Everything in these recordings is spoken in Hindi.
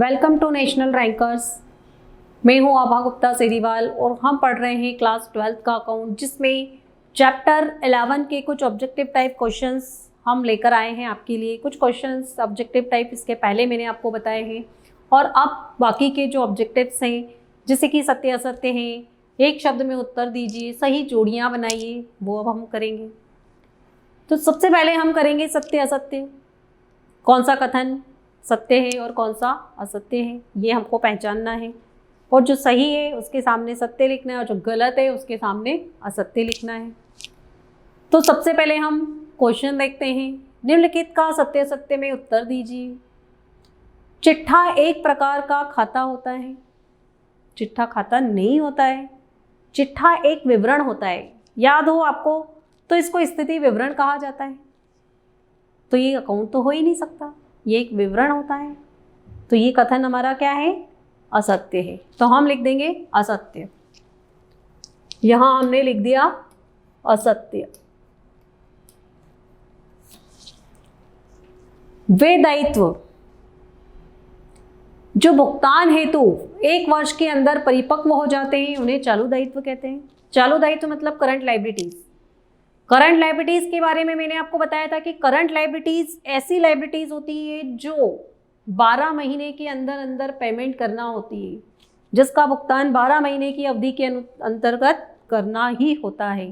Welcome to national rankers. मैं हूं आभा गुप्ता सेरीवाल और हम पढ़ रहे हैं क्लास 12th का अकाउंट, जिसमें चैप्टर 11 के कुछ ऑब्जेक्टिव टाइप क्वेश्चंस हम लेकर आए हैं आपके लिए। कुछ क्वेश्चंस ऑब्जेक्टिव टाइप इसके पहले मैंने आपको बताए हैं और अब बाकी के जो ऑब्जेक्टिव्स हैं, जैसे कि सत्य असत्य हैं, एक शब्द में उत्तर दीजिए, सही जोड़ियाँ बनाइए, वो अब हम करेंगे। तो सबसे पहले हम करेंगे सत्य असत्य। कौन सा कथन सत्य है और कौन सा असत्य है, ये हमको पहचानना है। और जो सही है उसके सामने सत्य लिखना है और जो गलत है उसके सामने असत्य लिखना है। तो सबसे पहले हम क्वेश्चन देखते हैं। निम्नलिखित का सत्य असत्य में उत्तर दीजिए। चिट्ठा एक प्रकार का खाता होता है। चिट्ठा खाता नहीं होता है। चिट्ठा एक विवरण होता है। याद हो आपको, तो इसको स्थिति विवरण कहा जाता है। तो ये अकाउंट तो हो ही नहीं सकता, ये एक विवरण होता है। तो ये कथन हमारा क्या है? असत्य है। तो हम लिख देंगे असत्य। यहां हमने लिख दिया असत्य। वे दायित्व जो भुगतान हेतु 1 वर्ष के अंदर परिपक्व हो जाते हैं उन्हें चालू दायित्व कहते हैं। चालू दायित्व मतलब करंट लायबिलिटीज। करंट लायबिलिटीज के बारे में मैंने आपको बताया था कि करंट लायबिलिटीज ऐसी लायबिलिटीज होती है जो 12 महीने के अंदर अंदर पेमेंट करना होती है, जिसका भुगतान 12 महीने की अवधि के अंतर्गत करना ही होता है।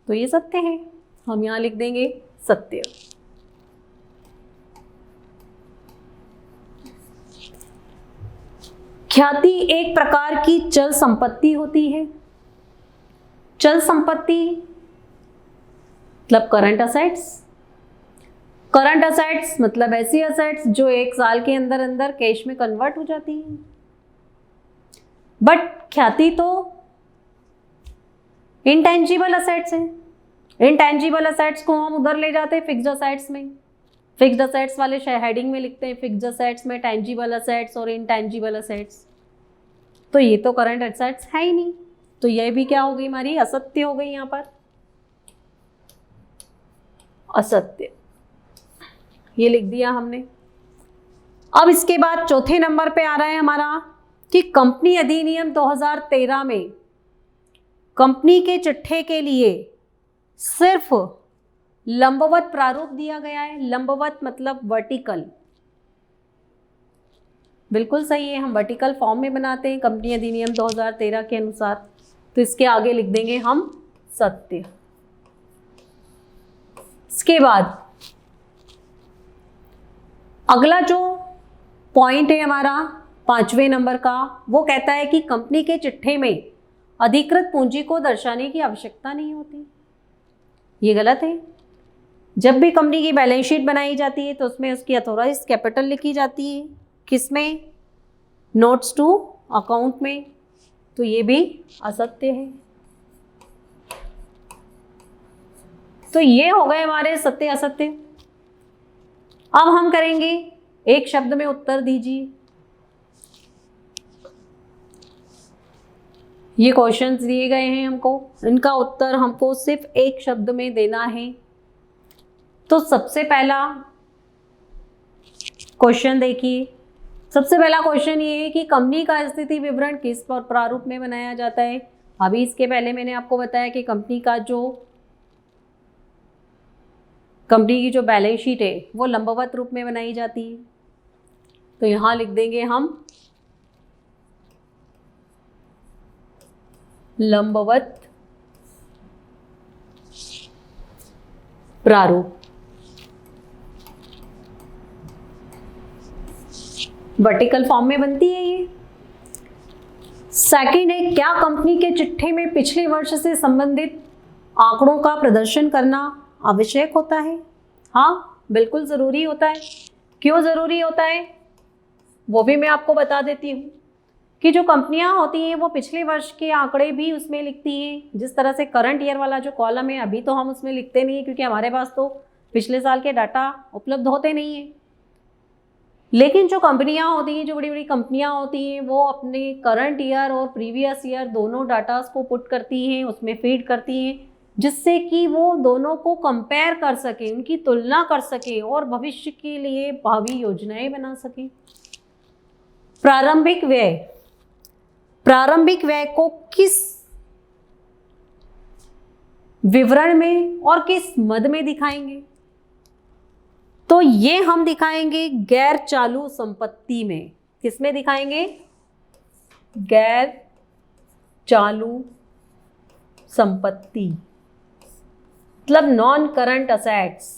तो ये सत्य है, हम यहाँ लिख देंगे सत्य। ख्याति एक प्रकार की चल संपत्ति होती है। चल संपत्ति मतलब करंट असेट्स। करंट असेट्स मतलब ऐसी असेट्स जो 1 साल के अंदर अंदर कैश में कन्वर्ट हो जाती है। बट ख्याति तो इंटेंजिबल असेट्स है। इंटेंजिबल असेट्स को हम उधर ले जाते हैं फिक्स्ड असेट्स में। फिक्स्ड असेट्स वाले हेडिंग में लिखते हैं फिक्स्ड असेट्स में टेंजिबल असेट्स और इंटेंजिबल असेट्स। तो ये तो करंट असेट्स है ही नहीं, तो ये भी क्या हो गई हमारी? असत्य हो गई। यहां पर असत्य ये लिख दिया हमने। अब इसके बाद चौथे नंबर पे आ रहा है हमारा कि कंपनी अधिनियम 2013 में कंपनी के चिट्ठे के लिए सिर्फ लंबवत प्रारूप दिया गया है। लंबवत मतलब वर्टिकल। बिल्कुल सही है, हम वर्टिकल फॉर्म में बनाते हैं कंपनी अधिनियम 2013 के अनुसार। तो इसके आगे लिख देंगे हम सत्य। इसके बाद अगला जो पॉइंट है हमारा 5वें नंबर का, वो कहता है कि कंपनी के चिट्ठे में अधिकृत पूंजी को दर्शाने की आवश्यकता नहीं होती। ये गलत है। जब भी कंपनी की बैलेंस शीट बनाई जाती है तो उसमें उसकी अथॉराइज्ड कैपिटल लिखी जाती है। किसमें? नोट्स टू अकाउंट में। तो ये भी असत्य है। तो ये हो गए हमारे सत्य असत्य। अब हम करेंगे एक शब्द में उत्तर दीजिए। ये क्वेश्चंस दिए गए हैं हमको, इनका उत्तर हमको सिर्फ एक शब्द में देना है। तो सबसे पहला क्वेश्चन देखिए। सबसे पहला क्वेश्चन ये है कि कंपनी का स्थिति विवरण किस प्रारूप में बनाया जाता है। अभी इसके पहले मैंने आपको बताया कि कंपनी की जो बैलेंस शीट है वो लंबवत रूप में बनाई जाती है। तो यहां लिख देंगे हम लंबवत प्रारूप। वर्टिकल फॉर्म में बनती है ये। सेकंड है, क्या कंपनी के चिट्ठे में पिछले वर्ष से संबंधित आंकड़ों का प्रदर्शन करना आवश्यक होता है? हाँ, बिल्कुल ज़रूरी होता है। क्यों ज़रूरी होता है वो भी मैं आपको बता देती हूँ कि जो कंपनियां होती हैं वो पिछले वर्ष के आंकड़े भी उसमें लिखती हैं। जिस तरह से करंट ईयर वाला जो कॉलम है अभी तो हम उसमें लिखते नहीं है, क्योंकि हमारे पास तो पिछले साल के डाटा उपलब्ध होते नहीं हैं। लेकिन जो कंपनियां होती हैं, जो बड़ी बड़ी कंपनियां होती हैं, वो अपने करंट ईयर और प्रीवियस ईयर दोनों डाटास को पुट करती हैं, उसमें फीड करती हैं, जिससे कि वो दोनों को कंपेयर कर सके, उनकी तुलना कर सके और भविष्य के लिए भावी योजनाएं बना सके। प्रारंभिक व्यय, प्रारंभिक व्यय को किस विवरण में और किस मद में दिखाएंगे? तो ये हम दिखाएंगे गैर चालू संपत्ति में। किस में दिखाएंगे? गैर चालू संपत्ति, मतलब नॉन करंट असेट्स,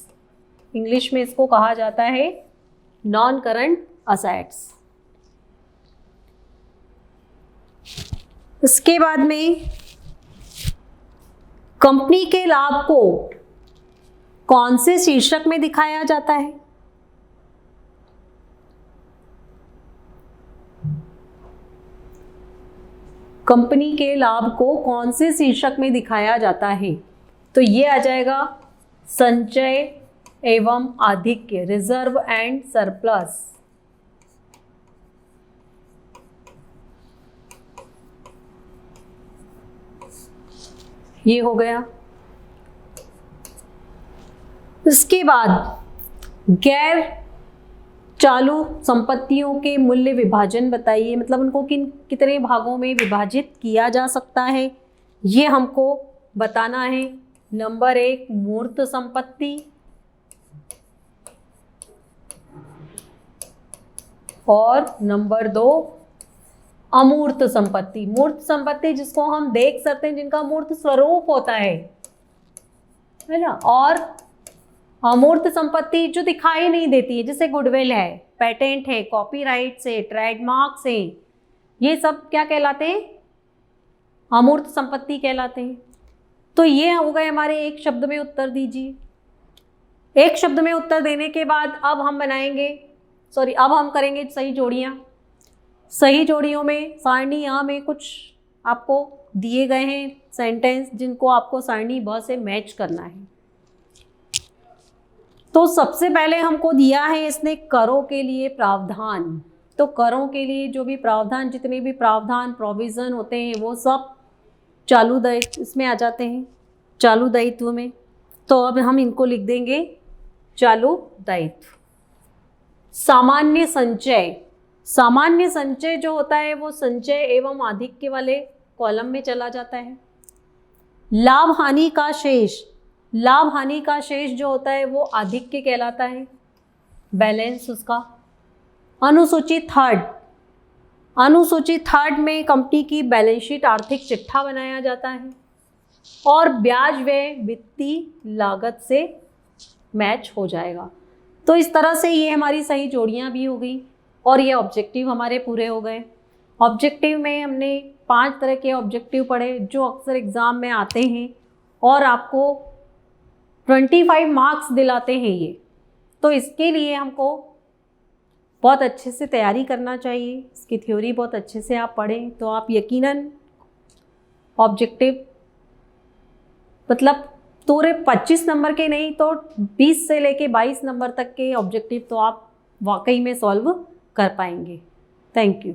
इंग्लिश में इसको कहा जाता है नॉन करंट असेट्स। इसके बाद में कंपनी के लाभ को कौन से शीर्षक में दिखाया जाता है? कंपनी के लाभ को कौन से शीर्षक में दिखाया जाता है? तो ये आ जाएगा संचय एवं आधिक्य, रिजर्व एंड सरप्लस। ये हो गया। इसके बाद गैर चालू संपत्तियों के मूल्य विभाजन बताइए, मतलब उनको कितने भागों में विभाजित किया जा सकता है, ये हमको बताना है। नंबर 1 मूर्त संपत्ति और नंबर 2 अमूर्त संपत्ति। मूर्त संपत्ति जिसको हम देख सकते हैं, जिनका मूर्त स्वरूप होता है ना, और अमूर्त संपत्ति जो दिखाई नहीं देती है, जैसे गुडविल है, पेटेंट है, कॉपीराइट से, ट्रेडमार्क से, ये सब क्या कहलाते हैं? अमूर्त संपत्ति कहलाते हैं। तो ये हो गए हमारे एक शब्द में उत्तर दीजिए। एक शब्द में उत्तर देने के बाद अब हम करेंगे सही जोड़ियाँ। सही जोड़ियों में सारणी यहाँ में कुछ आपको दिए गए हैं सेंटेंस, जिनको आपको सारणी ब से मैच करना है। तो सबसे पहले हमको दिया है इसने करों के लिए प्रावधान। तो करों के लिए जो भी प्रावधान, जितने भी प्रावधान प्रोविज़न होते हैं, वो सब चालू दायित्व इसमें आ जाते हैं, चालू दायित्व में। तो अब हम इनको लिख देंगे चालू दायित्व। सामान्य संचय, सामान्य संचय जो होता है वो संचय एवं आधिक्य वाले कॉलम में चला जाता है। लाभ हानि का शेष, लाभ हानि का शेष जो होता है वो आधिक्य कहलाता है, बैलेंस उसका। अनुसूची थर्ड, अनुसूची थर्ड में कंपनी की बैलेंस शीट आर्थिक चिट्ठा बनाया जाता है और ब्याज व्यय वित्तीय लागत से मैच हो जाएगा। तो इस तरह से ये हमारी सही जोड़ियाँ भी हो गई और ये ऑब्जेक्टिव हमारे पूरे हो गए। ऑब्जेक्टिव में हमने 5 तरह के ऑब्जेक्टिव पढ़े जो अक्सर एग्ज़ाम में आते हैं और आपको 25 मार्क्स दिलाते हैं ये। तो इसके लिए हमको बहुत अच्छे से तैयारी करना चाहिए, इसकी थ्योरी बहुत अच्छे से आप पढ़ें तो आप यकीनन ऑब्जेक्टिव मतलब पूरे 25 नंबर के नहीं तो 20 से लेके 22 नंबर तक के ऑब्जेक्टिव तो आप वाकई में सॉल्व कर पाएंगे। Thank you.